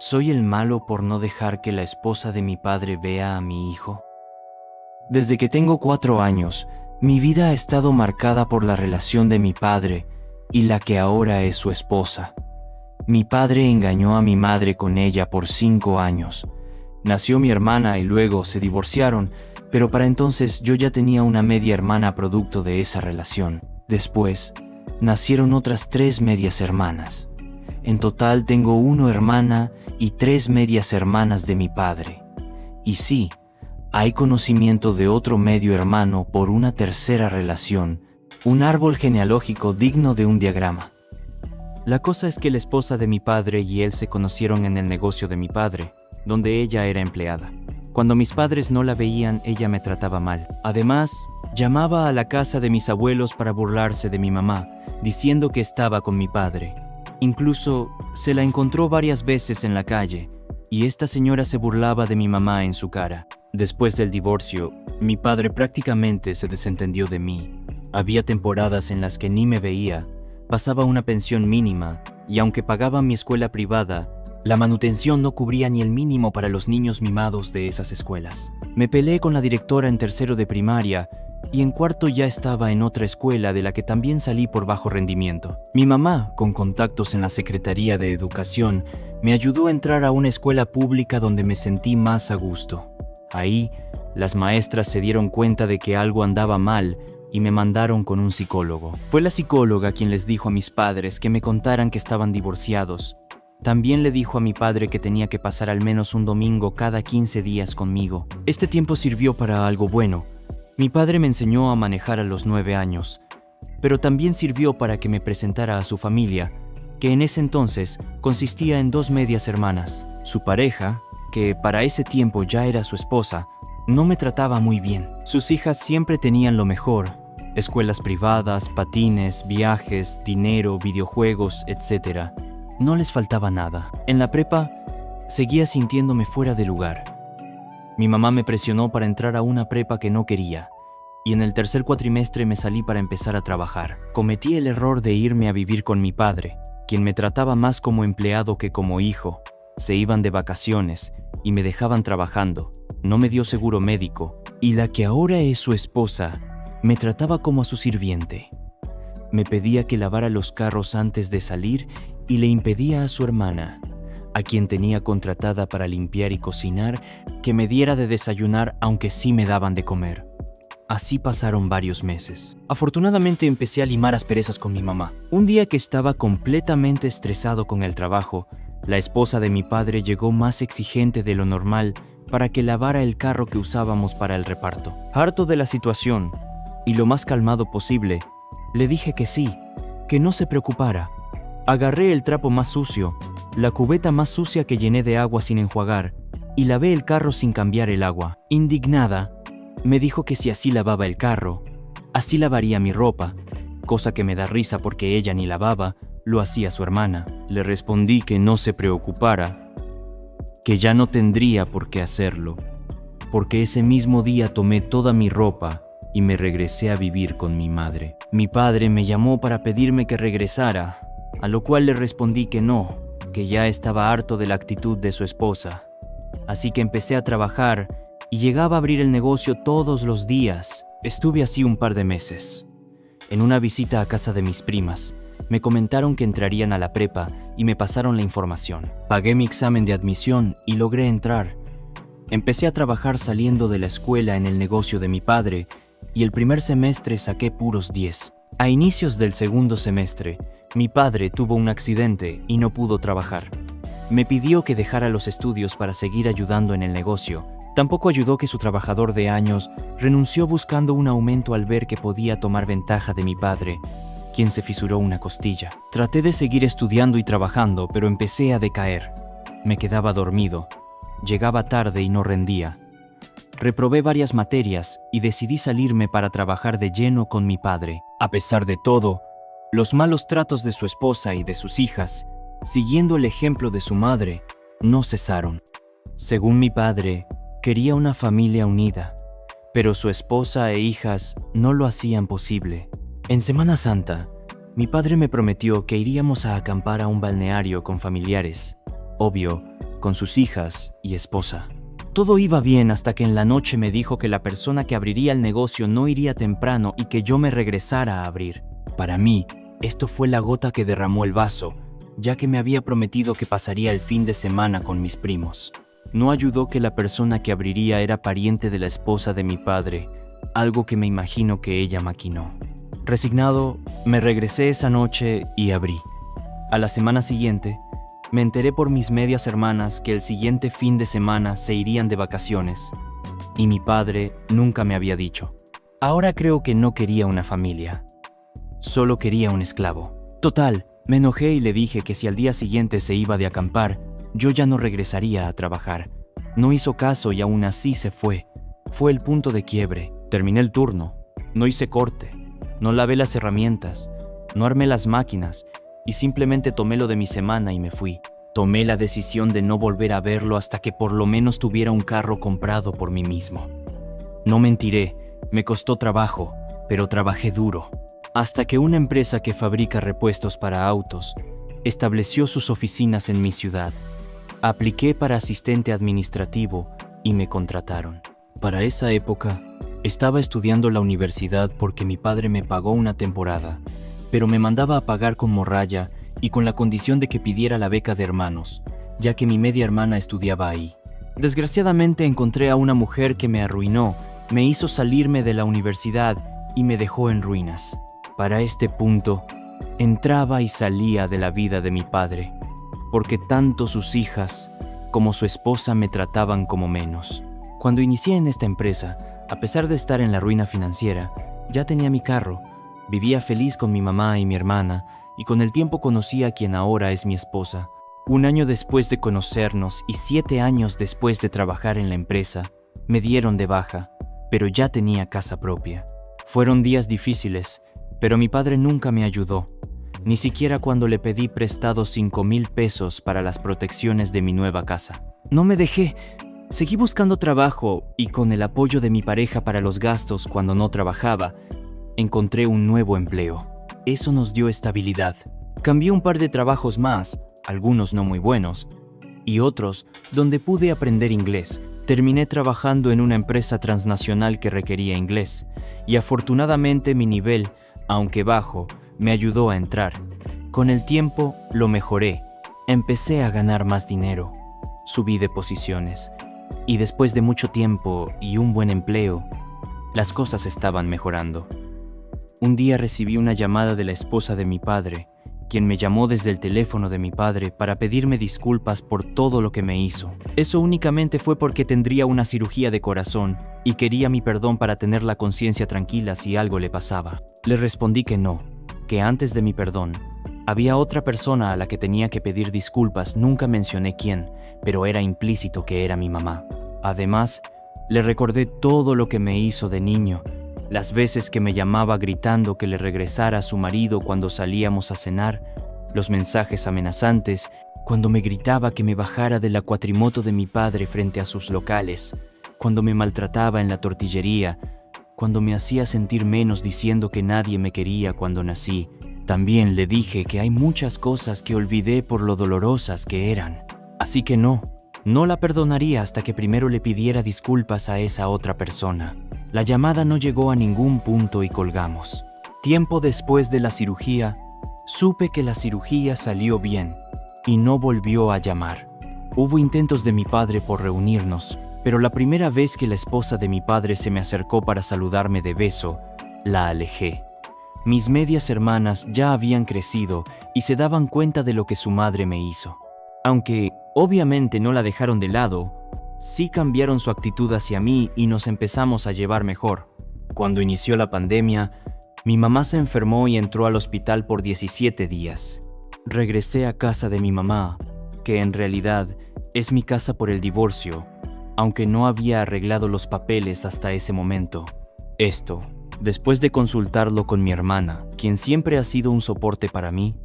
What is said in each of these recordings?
¿Soy el malo por no dejar que la esposa de mi padre vea a mi hijo? Desde que tengo 4 años, mi vida ha estado marcada por la relación de mi padre y la que ahora es su esposa. Mi padre engañó a mi madre con ella por 5 años. Nació mi hermana y luego se divorciaron, pero para entonces yo ya tenía una media hermana producto de esa relación. Después, nacieron otras 3 medias hermanas. En total tengo 1 hermana y 3 medias hermanas de mi padre. Y sí, hay conocimiento de otro medio hermano por una tercera relación, un árbol genealógico digno de un diagrama. La cosa es que la esposa de mi padre y él se conocieron en el negocio de mi padre, donde ella era empleada. Cuando mis padres no la veían, ella me trataba mal. Además, llamaba a la casa de mis abuelos para burlarse de mi mamá, diciendo que estaba con mi padre. Incluso se la encontró varias veces en la calle, y esta señora se burlaba de mi mamá en su cara. Después del divorcio, mi padre prácticamente se desentendió de mí. Había temporadas en las que ni me veía, pasaba una pensión mínima, y aunque pagaba mi escuela privada, la manutención no cubría ni el mínimo para los niños mimados de esas escuelas. Me peleé con la directora en tercero de primaria, y en cuarto ya estaba en otra escuela de la que también salí por bajo rendimiento. Mi mamá, con contactos en la Secretaría de Educación, me ayudó a entrar a una escuela pública donde me sentí más a gusto. Ahí, las maestras se dieron cuenta de que algo andaba mal y me mandaron con un psicólogo. Fue la psicóloga quien les dijo a mis padres que me contaran que estaban divorciados. También le dijo a mi padre que tenía que pasar al menos un domingo cada 15 días conmigo. Este tiempo sirvió para algo bueno. Mi padre me enseñó a manejar a los 9 años, pero también sirvió para que me presentara a su familia, que en ese entonces consistía en 2 medias hermanas. Su pareja, que para ese tiempo ya era su esposa, no me trataba muy bien. Sus hijas siempre tenían lo mejor: escuelas privadas, patines, viajes, dinero, videojuegos, etc. No les faltaba nada. En la prepa, seguía sintiéndome fuera de lugar. Mi mamá me presionó para entrar a una prepa que no quería, y en el tercer cuatrimestre me salí para empezar a trabajar. Cometí el error de irme a vivir con mi padre, quien me trataba más como empleado que como hijo. Se iban de vacaciones y me dejaban trabajando. No me dio seguro médico, y la que ahora es su esposa me trataba como a su sirviente. Me pedía que lavara los carros antes de salir y le impedía a su hermana, a quien tenía contratada para limpiar y cocinar, que me diera de desayunar aunque sí me daban de comer. Así pasaron varios meses. Afortunadamente empecé a limar asperezas con mi mamá. Un día que estaba completamente estresado con el trabajo, la esposa de mi padre llegó más exigente de lo normal para que lavara el carro que usábamos para el reparto. Harto de la situación, y lo más calmado posible, le dije que sí, que no se preocupara. Agarré el trapo más sucio, la cubeta más sucia que llené de agua sin enjuagar, y lavé el carro sin cambiar el agua. Indignada, me dijo que si así lavaba el carro, así lavaría mi ropa, cosa que me da risa porque ella ni lavaba, lo hacía su hermana. Le respondí que no se preocupara, que ya no tendría por qué hacerlo, porque ese mismo día tomé toda mi ropa y me regresé a vivir con mi madre. Mi padre me llamó para pedirme que regresara, a lo cual le respondí que no, que ya estaba harto de la actitud de su esposa. Así que empecé a trabajar y llegaba a abrir el negocio todos los días. Estuve así un par de meses. En una visita a casa de mis primas, me comentaron que entrarían a la prepa y me pasaron la información. Pagué mi examen de admisión y logré entrar. Empecé a trabajar saliendo de la escuela en el negocio de mi padre y el primer semestre saqué puros 10. A inicios del segundo semestre, mi padre tuvo un accidente y no pudo trabajar. Me pidió que dejara los estudios para seguir ayudando en el negocio. Tampoco ayudó que su trabajador de años renunció buscando un aumento al ver que podía tomar ventaja de mi padre, quien se fisuró una costilla. Traté de seguir estudiando y trabajando, pero empecé a decaer. Me quedaba dormido, llegaba tarde y no rendía. Reprobé varias materias y decidí salirme para trabajar de lleno con mi padre. A pesar de todo, los malos tratos de su esposa y de sus hijas, siguiendo el ejemplo de su madre, no cesaron. Según mi padre, quería una familia unida, pero su esposa e hijas no lo hacían posible. En Semana Santa, mi padre me prometió que iríamos a acampar a un balneario con familiares. Obvio, con sus hijas y esposa. Todo iba bien hasta que en la noche me dijo que la persona que abriría el negocio no iría temprano y que yo me regresara a abrir. Para mí, esto fue la gota que derramó el vaso, ya que me había prometido que pasaría el fin de semana con mis primos. No ayudó que la persona que abriría era pariente de la esposa de mi padre, algo que me imagino que ella maquinó. Resignado, me regresé esa noche y abrí. A la semana siguiente, me enteré por mis medias hermanas que el siguiente fin de semana se irían de vacaciones, y mi padre nunca me había dicho. Ahora creo que no quería una familia, solo quería un esclavo. Total, me enojé y le dije que si al día siguiente se iba de acampar, yo ya no regresaría a trabajar. No hizo caso y aún así se fue. Fue el punto de quiebre. Terminé el turno, no hice corte, no lavé las herramientas, no armé las máquinas, y simplemente tomé lo de mi semana y me fui. Tomé la decisión de no volver a verlo hasta que por lo menos tuviera un carro comprado por mí mismo. No mentiré, me costó trabajo, pero trabajé duro. Hasta que una empresa que fabrica repuestos para autos estableció sus oficinas en mi ciudad. Apliqué para asistente administrativo y me contrataron. Para esa época, estaba estudiando la universidad porque mi padre me pagó una temporada, pero me mandaba a pagar con morralla y con la condición de que pidiera la beca de hermanos, ya que mi media hermana estudiaba ahí. Desgraciadamente encontré a una mujer que me arruinó, me hizo salirme de la universidad y me dejó en ruinas. Para este punto, entraba y salía de la vida de mi padre, porque tanto sus hijas como su esposa me trataban como menos. Cuando inicié en esta empresa, a pesar de estar en la ruina financiera, ya tenía mi carro, vivía feliz con mi mamá y mi hermana, y con el tiempo conocí a quien ahora es mi esposa. Un año después de conocernos y 7 años después de trabajar en la empresa, me dieron de baja, pero ya tenía casa propia. Fueron días difíciles, pero mi padre nunca me ayudó, ni siquiera cuando le pedí prestado 5,000 pesos para las protecciones de mi nueva casa. No me dejé. Seguí buscando trabajo y con el apoyo de mi pareja para los gastos cuando no trabajaba, encontré un nuevo empleo. Eso nos dio estabilidad. Cambié un par de trabajos más, algunos no muy buenos, y otros donde pude aprender inglés. Terminé trabajando en una empresa transnacional que requería inglés, y afortunadamente mi nivel, aunque bajo, me ayudó a entrar. Con el tiempo lo mejoré. Empecé a ganar más dinero. Subí de posiciones. Y después de mucho tiempo y un buen empleo, las cosas estaban mejorando. Un día recibí una llamada de la esposa de mi padre, quien me llamó desde el teléfono de mi padre para pedirme disculpas por todo lo que me hizo. Eso únicamente fue porque tendría una cirugía de corazón y quería mi perdón para tener la conciencia tranquila si algo le pasaba. Le respondí que no, que antes de mi perdón, había otra persona a la que tenía que pedir disculpas. Nunca mencioné quién, pero era implícito que era mi mamá. Además, le recordé todo lo que me hizo de niño, las veces que me llamaba gritando que le regresara a su marido cuando salíamos a cenar, los mensajes amenazantes, cuando me gritaba que me bajara de la cuatrimoto de mi padre frente a sus locales, cuando me maltrataba en la tortillería, cuando me hacía sentir menos diciendo que nadie me quería cuando nací. También le dije que hay muchas cosas que olvidé por lo dolorosas que eran. Así que no la perdonaría hasta que primero le pidiera disculpas a esa otra persona. La llamada no llegó a ningún punto y colgamos. Tiempo después de la cirugía, supe que la cirugía salió bien y no volvió a llamar. Hubo intentos de mi padre por reunirnos, pero la primera vez que la esposa de mi padre se me acercó para saludarme de beso, la alejé. Mis medias hermanas ya habían crecido y se daban cuenta de lo que su madre me hizo. Aunque obviamente no la dejaron de lado, sí cambiaron su actitud hacia mí y nos empezamos a llevar mejor. Cuando inició la pandemia, mi mamá se enfermó y entró al hospital por 17 días. Regresé a casa de mi mamá, que en realidad es mi casa por el divorcio, aunque no había arreglado los papeles hasta ese momento. Esto, después de consultarlo con mi hermana, quien siempre ha sido un soporte para mí,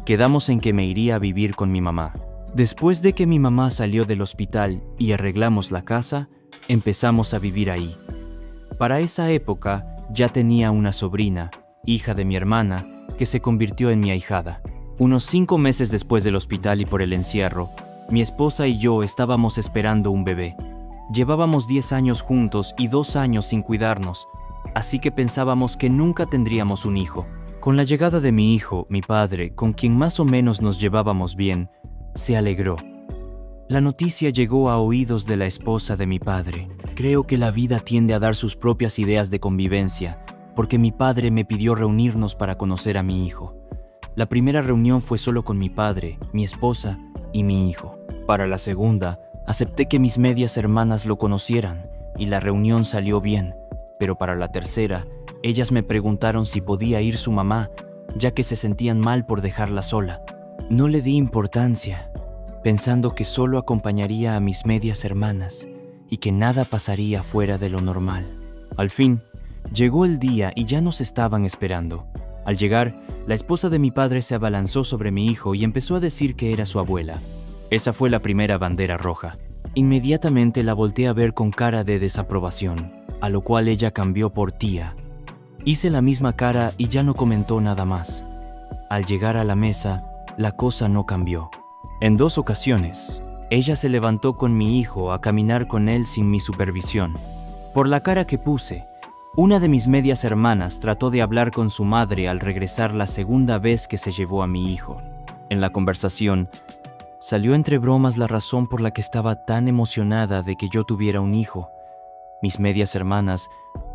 quedamos en que me iría a vivir con mi mamá. Después de que mi mamá salió del hospital y arreglamos la casa, empezamos a vivir ahí. Para esa época ya tenía una sobrina, hija de mi hermana, que se convirtió en mi ahijada. Unos 5 meses después del hospital y por el encierro, Mi esposa y yo estábamos esperando un bebé. Llevábamos 10 años juntos y 2 años sin cuidarnos, así que pensábamos que nunca tendríamos un hijo. Con la llegada de mi hijo, mi padre, con quien más o menos nos llevábamos bien, se alegró. La noticia llegó a oídos de la esposa de mi padre. Creo que la vida tiende a dar sus propias ideas de convivencia, porque mi padre me pidió reunirnos para conocer a mi hijo. La primera reunión fue solo con mi padre, mi esposa y mi hijo. Para la segunda, acepté que mis medias hermanas lo conocieran, y la reunión salió bien, pero para la tercera, ellas me preguntaron si podía ir su mamá, ya que se sentían mal por dejarla sola. No le di importancia, pensando que solo acompañaría a mis medias hermanas y que nada pasaría fuera de lo normal. Al fin, llegó el día y ya nos estaban esperando. Al llegar, la esposa de mi padre se abalanzó sobre mi hijo y empezó a decir que era su abuela. Esa fue la primera bandera roja. Inmediatamente la volteé a ver con cara de desaprobación, a lo cual ella cambió por tía. Hice la misma cara y ya no comentó nada más. Al llegar a la mesa, la cosa no cambió. En 2 ocasiones, ella se levantó con mi hijo a caminar con él sin mi supervisión. Por la cara que puse, una de mis medias hermanas trató de hablar con su madre al regresar la segunda vez que se llevó a mi hijo. En la conversación, salió entre bromas la razón por la que estaba tan emocionada de que yo tuviera un hijo. Mis medias hermanas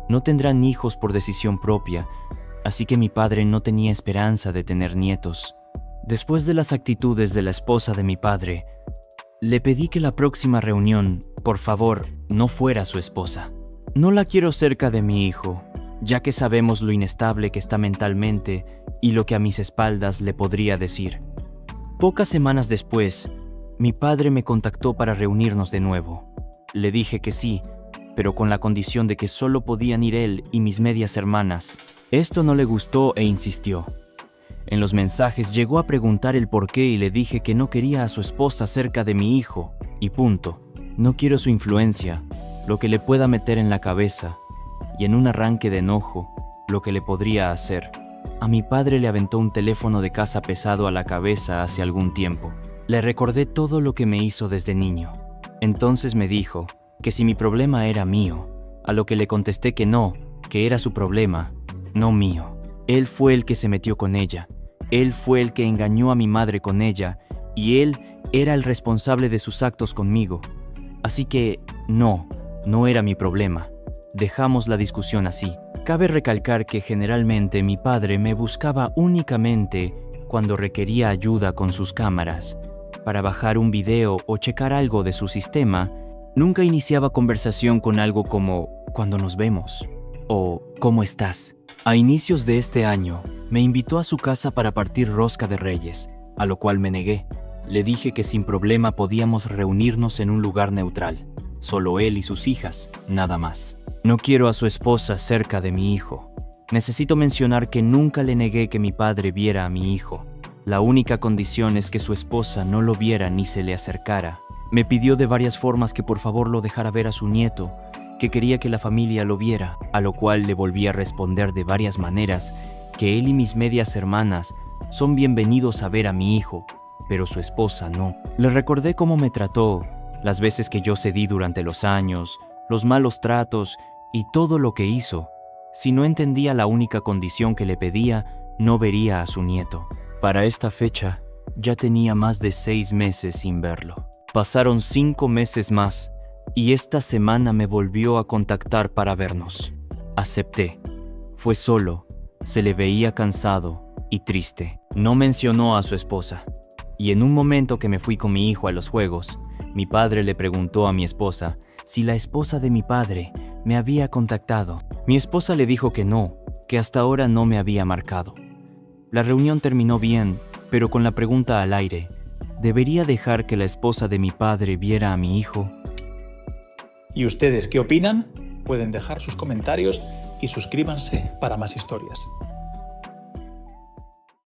no tendrán hijos por decisión propia, así que mi padre no tenía esperanza de tener nietos. Después de las actitudes de la esposa de mi padre, le pedí que la próxima reunión, por favor, no fuera su esposa. No la quiero cerca de mi hijo, ya que sabemos lo inestable que está mentalmente y lo que a mis espaldas le podría decir. Pocas semanas después, mi padre me contactó para reunirnos de nuevo. Le dije que sí, pero con la condición de que solo podían ir él y mis medias hermanas. Esto no le gustó e insistió. En los mensajes llegó a preguntar el por qué y le dije que no quería a su esposa cerca de mi hijo, y punto. No quiero su influencia, lo que le pueda meter en la cabeza, y en un arranque de enojo, lo que le podría hacer. A mi padre le aventó un teléfono de casa pesado a la cabeza hace algún tiempo. Le recordé todo lo que me hizo desde niño. Entonces me dijo que si mi problema era mío, a lo que le contesté que no, que era su problema, no mío. Él fue el que se metió con ella, él fue el que engañó a mi madre con ella, y él era el responsable de sus actos conmigo. Así que, no era mi problema. Dejamos la discusión así. Cabe recalcar que generalmente mi padre me buscaba únicamente cuando requería ayuda con sus cámaras, para bajar un video o checar algo de su sistema. Nunca iniciaba conversación con algo como «¿Cuándo nos vemos?» o «¿Cómo estás?». A inicios de este año, me invitó a su casa para partir rosca de Reyes, a lo cual me negué. Le dije que sin problema podíamos reunirnos en un lugar neutral, solo él y sus hijas, nada más. No quiero a su esposa cerca de mi hijo. Necesito mencionar que nunca le negué que mi padre viera a mi hijo. La única condición es que su esposa no lo viera ni se le acercara. Me pidió de varias formas que por favor lo dejara ver a su nieto, que quería que la familia lo viera, a lo cual le volví a responder de varias maneras que él y mis medias hermanas son bienvenidos a ver a mi hijo, pero su esposa no. Le recordé cómo me trató, las veces que yo cedí durante los años, los malos tratos y todo lo que hizo. Si no entendía la única condición que le pedía, no vería a su nieto. Para esta fecha, ya tenía más de 6 meses sin verlo. Pasaron 5 meses más y esta semana me volvió a contactar para vernos. Acepté. Fue solo, se le veía cansado y triste. No mencionó a su esposa. Y en un momento que me fui con mi hijo a los juegos, mi padre le preguntó a mi esposa si la esposa de mi padre me había contactado. Mi esposa le dijo que no, que hasta ahora no me había marcado. La reunión terminó bien, pero con la pregunta al aire: ¿debería dejar que la esposa de mi padre viera a mi hijo? ¿Y ustedes qué opinan? Pueden dejar sus comentarios y suscríbanse para más historias.